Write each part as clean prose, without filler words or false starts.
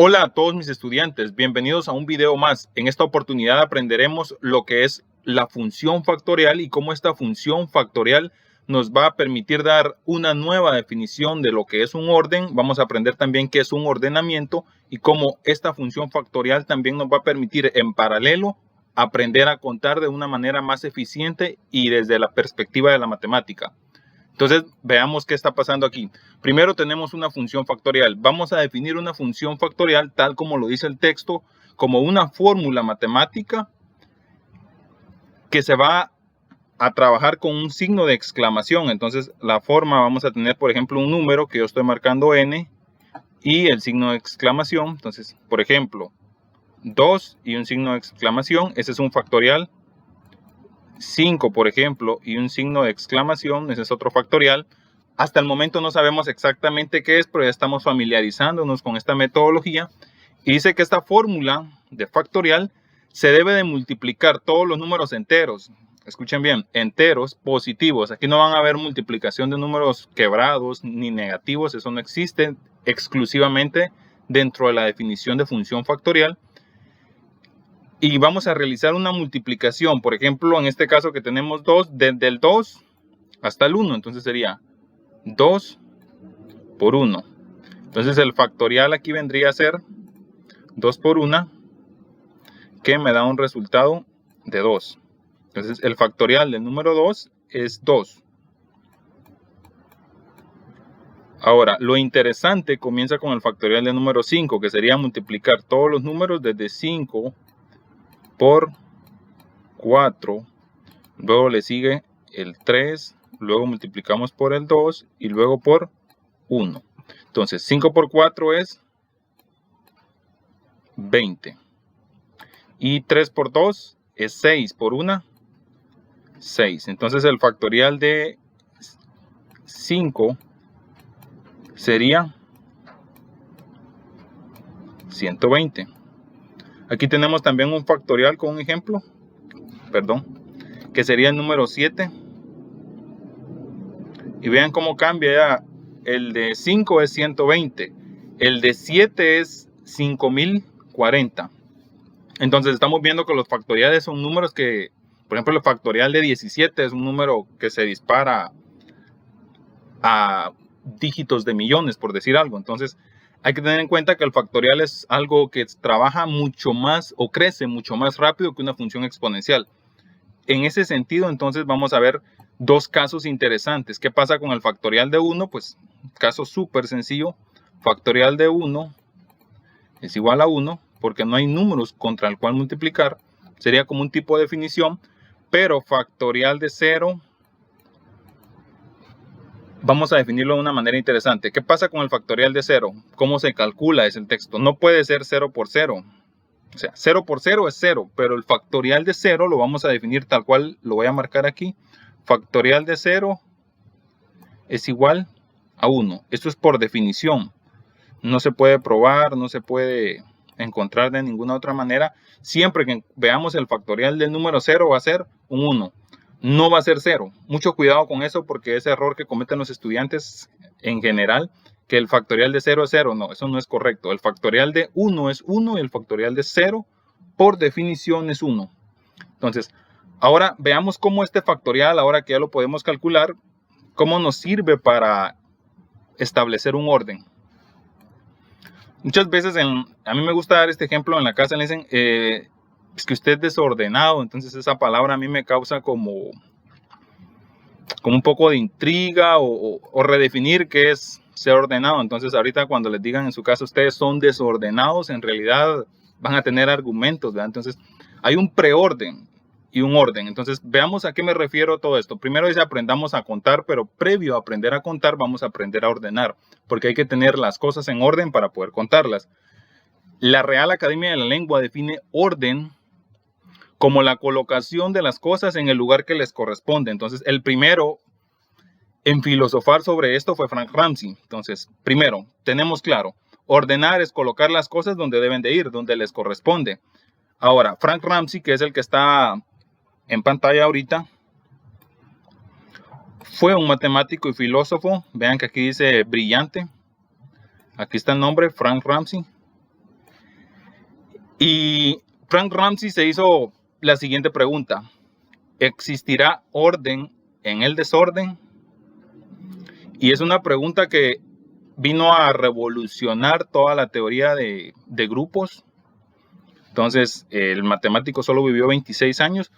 Hola a todos mis estudiantes, bienvenidos a un video más. En esta oportunidad aprenderemos lo que es la función factorial y cómo esta función factorial nos va a permitir dar una nueva definición de lo que es un orden. Vamos a aprender también qué es un ordenamiento y cómo esta función factorial también nos va a permitir en paralelo aprender a contar de una manera más eficiente y desde la perspectiva de la matemática. Entonces, veamos qué está pasando aquí. Primero tenemos una función factorial. Vamos a definir una función factorial tal como lo dice el texto, como una fórmula matemática que se va a trabajar con un signo de exclamación. Entonces, la forma vamos a tener, por ejemplo, un número que yo estoy marcando n y el signo de exclamación. Entonces, por ejemplo, 2 y un signo de exclamación. Ese es un factorial. 5, por ejemplo, y un signo de exclamación, ese es otro factorial. Hasta el momento no sabemos exactamente qué es, pero ya estamos familiarizándonos con esta metodología. Y dice que esta fórmula de factorial se debe de multiplicar todos los números enteros. Escuchen bien, enteros positivos. Aquí no van a haber multiplicación de números quebrados ni negativos, eso no existe exclusivamente dentro de la definición de función factorial. Y vamos a realizar una multiplicación, por ejemplo, en este caso que tenemos 2, desde el 2 hasta el 1, entonces sería 2 por 1. Entonces el factorial aquí vendría a ser 2 por 1, que me da un resultado de 2. Entonces el factorial del número 2 es 2. Ahora, lo interesante comienza con el factorial del número 5, que sería multiplicar todos los números desde 5 por 4, luego le sigue el 3, luego multiplicamos por el 2 y luego por 1. Entonces 5 por 4 es 20 y 3 por 2 es 6, por 1 6. Entonces el factorial de 5 sería 120. Aquí tenemos también un factorial con un ejemplo, que sería el número 7. Y vean cómo cambia ya. El de 5 es 120. El de 7 es 5040. Entonces estamos viendo que los factoriales son números que, por ejemplo, el factorial de 17 es un número que se dispara a dígitos de millones, por decir algo. Entonces hay que tener en cuenta que el factorial es algo que trabaja mucho más o crece mucho más rápido que una función exponencial. En ese sentido, entonces vamos a ver dos casos interesantes. ¿Qué pasa con el factorial de 1? Pues caso súper sencillo. Factorial de 1 es igual a 1 porque no hay números contra el cual multiplicar. Sería como un tipo de definición. Pero factorial de 0 vamos a definirlo de una manera interesante. ¿Qué pasa con el factorial de 0? ¿Cómo se calcula? Es el texto. No puede ser 0 por 0. O sea, 0 por 0 es 0, pero el factorial de 0 lo vamos a definir tal cual lo voy a marcar aquí. Factorial de 0 es igual a 1. Esto es por definición. No se puede probar, no se puede encontrar de ninguna otra manera. Siempre que veamos el factorial del número 0 va a ser un 1. No va a ser 0. Mucho cuidado con eso porque es error que cometen los estudiantes en general, que el factorial de 0 es 0. No, eso no es correcto. El factorial de 1 es 1 y el factorial de 0 por definición es 1. Entonces, ahora veamos cómo este factorial, ahora que ya lo podemos calcular, cómo nos sirve para establecer un orden. Muchas veces, a mí me gusta dar este ejemplo en la casa, le dicen, es que usted es desordenado, entonces esa palabra a mí me causa como un poco de intriga o redefinir qué es ser ordenado. Entonces ahorita cuando les digan en su caso ustedes son desordenados, en realidad van a tener argumentos, ¿verdad? Entonces hay un preorden y un orden. Entonces veamos a qué me refiero todo esto. Primero dice aprendamos a contar, pero previo a aprender a contar vamos a aprender a ordenar, porque hay que tener las cosas en orden para poder contarlas. La Real Academia de la Lengua define orden como la colocación de las cosas en el lugar que les corresponde. Entonces, el primero en filosofar sobre esto fue Frank Ramsey. Entonces, primero, tenemos claro, ordenar es colocar las cosas donde deben de ir, donde les corresponde. Ahora, Frank Ramsey, que es el que está en pantalla ahorita, fue un matemático y filósofo. Vean que aquí dice brillante. Aquí está el nombre, Frank Ramsey. Y Frank Ramsey se hizo la siguiente pregunta: ¿existirá orden en el desorden? Y es una pregunta que vino a revolucionar toda la teoría de grupos. Entonces, el matemático solo vivió 26 años.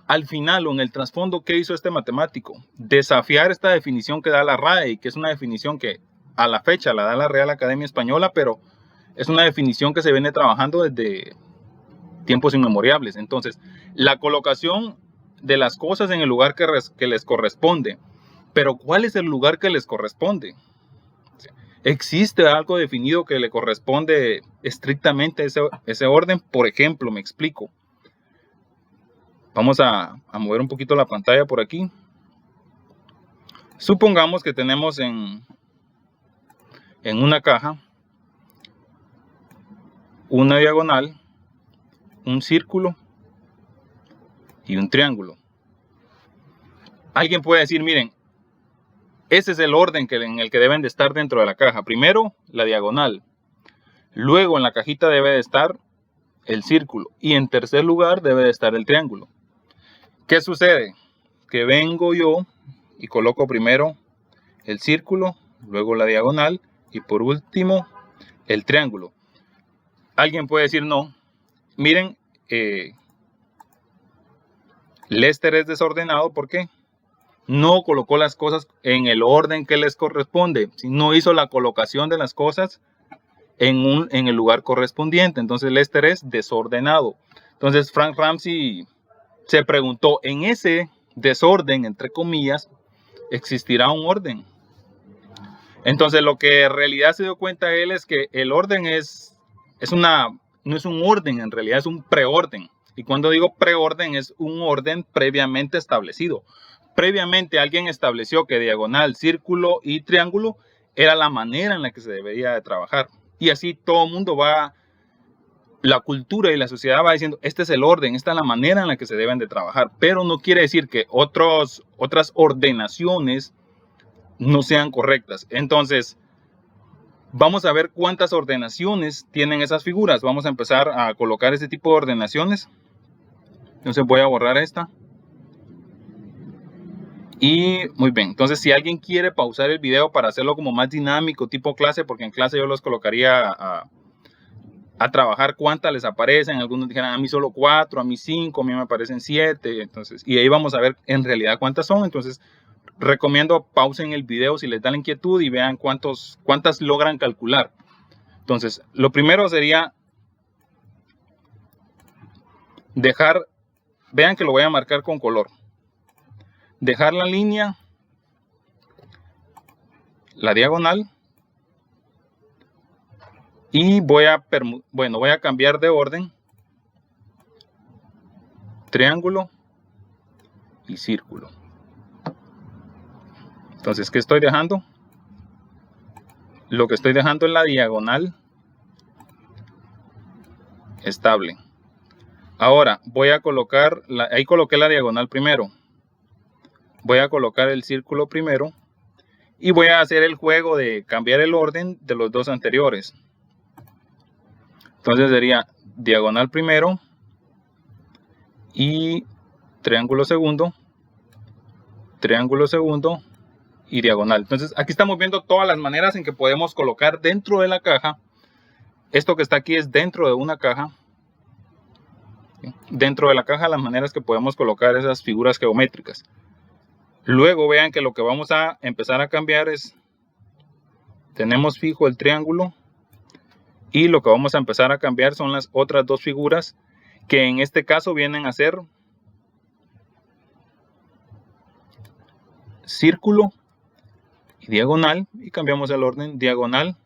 Al final, o en el trasfondo, ¿qué hizo este matemático? Desafiar esta definición que da la RAE, que es una definición que a la fecha la da la Real Academia Española, pero es una definición que se viene trabajando desde tiempos inmemoriales. Entonces, la colocación de las cosas en el lugar que les corresponde. Pero ¿cuál es el lugar que les corresponde? ¿Existe algo definido que le corresponde estrictamente a ese orden? Por ejemplo, me explico. Vamos a mover un poquito la pantalla por aquí. Supongamos que tenemos en una caja una diagonal, un círculo y un triángulo. Alguien puede decir, miren, ese es el orden en el que deben de estar dentro de la caja. Primero, la diagonal. Luego, en la cajita debe de estar el círculo. Y en tercer lugar, debe de estar el triángulo. ¿Qué sucede? Que vengo yo y coloco primero el círculo, luego la diagonal y por último el triángulo. Alguien puede decir, no, miren, Lester es desordenado. ¿Por qué? No colocó las cosas en el orden que les corresponde, no hizo la colocación de las cosas en el lugar correspondiente. Entonces Lester es desordenado. Entonces Frank Ramsey se preguntó, en ese desorden, entre comillas, ¿existirá un orden? Entonces lo que en realidad se dio cuenta él es que el orden no es un orden, en realidad es un preorden. Y cuando digo preorden, es un orden previamente establecido. Previamente alguien estableció que diagonal, círculo y triángulo era la manera en la que se debería de trabajar. Y así todo el mundo la cultura y la sociedad va diciendo, este es el orden, esta es la manera en la que se deben de trabajar. Pero no quiere decir que otras ordenaciones no sean correctas. Entonces, vamos a ver cuántas ordenaciones tienen esas figuras. Vamos a empezar a colocar ese tipo de ordenaciones. Entonces voy a borrar esta. Y muy bien, entonces si alguien quiere pausar el video para hacerlo como más dinámico, tipo clase, porque en clase yo los colocaría a trabajar cuántas les aparecen. Algunos dijeran, a mí solo 4, a mí 5, a mí me aparecen 7. Entonces, y ahí vamos a ver en realidad cuántas son. Entonces, recomiendo pausen el video si les da la inquietud y vean cuántas logran calcular. Entonces, lo primero sería vean que lo voy a marcar con color. Dejar la línea, la diagonal, y voy a cambiar de orden, triángulo y círculo. Entonces, ¿qué estoy dejando? Lo que estoy dejando es la diagonal estable. Ahora voy a colocar, ahí coloqué la diagonal primero. Voy a colocar el círculo primero y voy a hacer el juego de cambiar el orden de los dos anteriores. Entonces sería diagonal primero y triángulo segundo y diagonal. Entonces aquí estamos viendo todas las maneras en que podemos colocar dentro de la caja. Esto que está aquí es dentro de una caja. Dentro de la caja las maneras que podemos colocar esas figuras geométricas. Luego vean que lo que vamos a empezar a cambiar es, tenemos fijo el triángulo y lo que vamos a empezar a cambiar son las otras dos figuras que en este caso vienen a ser círculo y diagonal, y cambiamos el orden diagonal,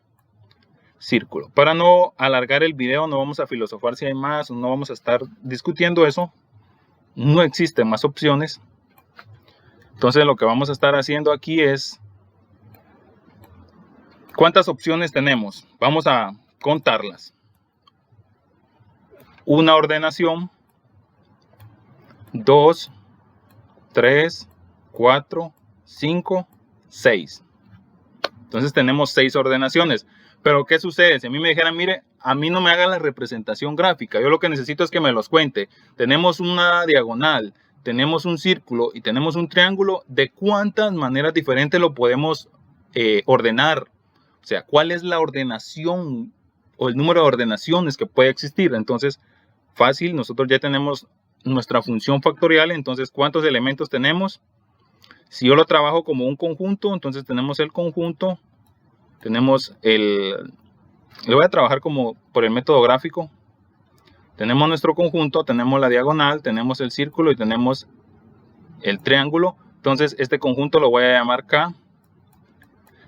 círculo. Para no alargar el video, no vamos a filosofar si hay más, no vamos a estar discutiendo eso, no existen más opciones. Entonces lo que vamos a estar haciendo aquí es, ¿cuántas opciones tenemos? Vamos a contarlas. Una ordenación, 2, 3, 4, 5, 6. Entonces tenemos 6 ordenaciones. Pero ¿qué sucede? Si a mí me dijeran, mire, a mí no me haga la representación gráfica. Yo lo que necesito es que me los cuente. Tenemos una diagonal, tenemos un círculo y tenemos un triángulo. ¿De cuántas maneras diferentes lo podemos ordenar? O sea, ¿cuál es la ordenación o el número de ordenaciones que puede existir? Entonces, fácil, nosotros ya tenemos nuestra función factorial. Entonces, ¿cuántos elementos tenemos? Si yo lo trabajo como un conjunto, entonces tenemos el conjunto, tenemos le voy a trabajar como por el método gráfico. Tenemos nuestro conjunto, tenemos la diagonal, tenemos el círculo y tenemos el triángulo. Entonces este conjunto lo voy a llamar K.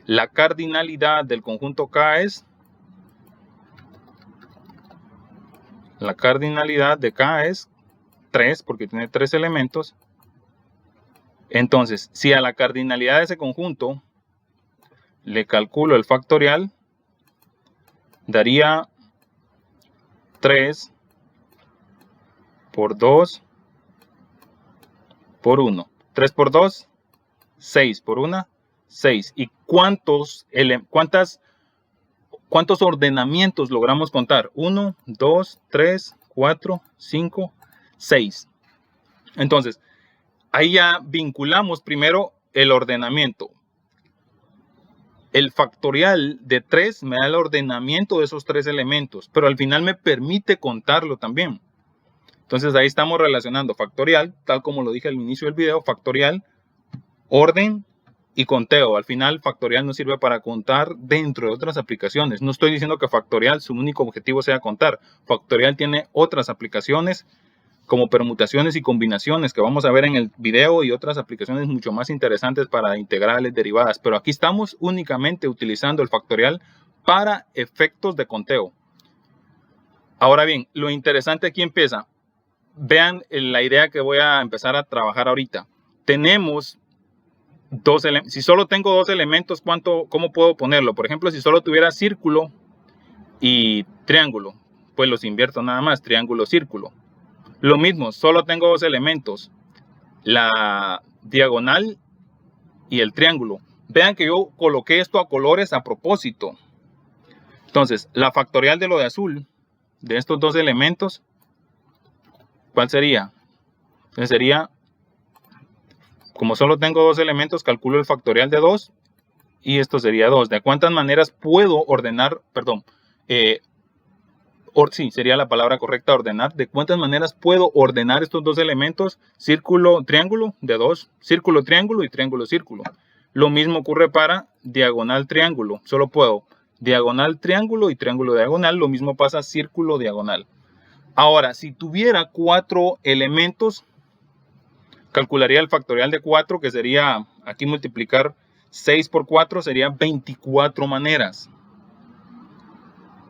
La cardinalidad del conjunto K es, la cardinalidad de K es 3 porque tiene 3 elementos. Entonces, si a la cardinalidad de ese conjunto le calculo el factorial, daría 3 por 2 por 1. 3 por 2, 6 por 1, 6. ¿Y cuántos ordenamientos logramos contar? 1, 2, 3, 4, 5, 6. Entonces, ahí ya vinculamos primero el ordenamiento. El factorial de 3 me da el ordenamiento de esos 3 elementos, pero al final me permite contarlo también. Entonces ahí estamos relacionando factorial, tal como lo dije al inicio del video, factorial, orden y conteo. Al final factorial nos sirve para contar dentro de otras aplicaciones. No estoy diciendo que factorial su único objetivo sea contar. Factorial tiene otras aplicaciones como permutaciones y combinaciones que vamos a ver en el video y otras aplicaciones mucho más interesantes para integrales, derivadas. Pero aquí estamos únicamente utilizando el factorial para efectos de conteo. Ahora bien, lo interesante aquí empieza. Vean la idea que voy a empezar a trabajar ahorita. Tenemos dos elementos. Si solo tengo dos elementos, ¿cómo puedo ponerlo? Por ejemplo, si solo tuviera círculo y triángulo, pues los invierto nada más, triángulo, círculo. Lo mismo, solo tengo dos elementos, la diagonal y el triángulo. Vean que yo coloqué esto a colores a propósito. Entonces, la factorial de lo de azul, de estos dos elementos, ¿cuál sería? Entonces sería, como solo tengo dos elementos, calculo el factorial de 2 y esto sería 2. ¿De cuántas maneras puedo ordenar? Perdón, sí, sería la palabra correcta, ordenar. ¿De cuántas maneras puedo ordenar estos dos elementos? Círculo, triángulo, de 2. Círculo, triángulo y triángulo, círculo. Lo mismo ocurre para diagonal, triángulo. Solo puedo diagonal, triángulo y triángulo, diagonal. Lo mismo pasa círculo, diagonal. Ahora, si tuviera 4 elementos, calcularía el factorial de 4, que sería, aquí multiplicar 6 por 4, sería 24 maneras.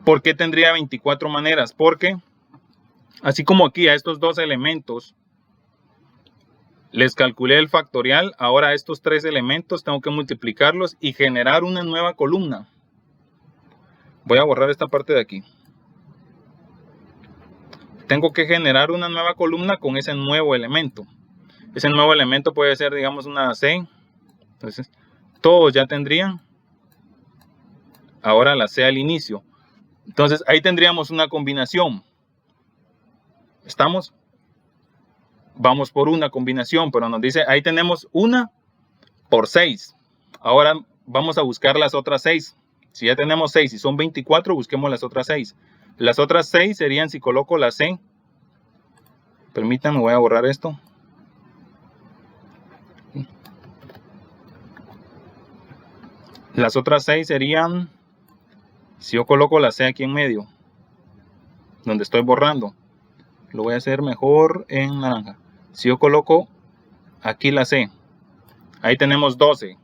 ¿Por qué tendría 24 maneras? Porque, así como aquí a estos dos elementos les calculé el factorial, ahora a estos 3 elementos tengo que multiplicarlos y generar una nueva columna. Voy a borrar esta parte de aquí. Tengo que generar una nueva columna con ese nuevo elemento. Ese nuevo elemento puede ser, digamos, una C. Entonces, todos ya tendrían ahora la C al inicio. Entonces, ahí tendríamos una combinación. ¿Estamos? Vamos por una combinación, pero nos dice, ahí tenemos una por 6. Ahora vamos a buscar las otras 6. Si ya tenemos 6 y son 24, busquemos las otras 6. Las otras 6 serían, si coloco la C, permítanme, voy a borrar esto. Las otras 6 serían, si yo coloco la C aquí en medio, donde estoy borrando, lo voy a hacer mejor en naranja. Si yo coloco aquí la C, ahí tenemos 12.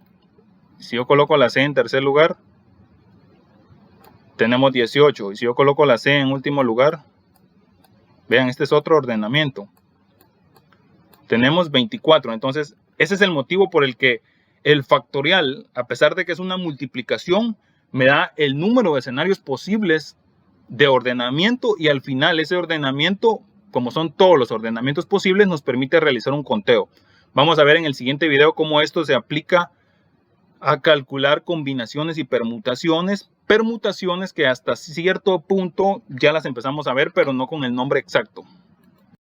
Si yo coloco la C en tercer lugar, tenemos 18. Y si yo coloco la C en último lugar, vean, este es otro ordenamiento. Tenemos 24. Entonces, ese es el motivo por el que el factorial, a pesar de que es una multiplicación, me da el número de escenarios posibles de ordenamiento y al final ese ordenamiento, como son todos los ordenamientos posibles, nos permite realizar un conteo. Vamos a ver en el siguiente video cómo esto se aplica a calcular combinaciones y permutaciones permutaciones que hasta cierto punto ya las empezamos a ver, pero no con el nombre exacto.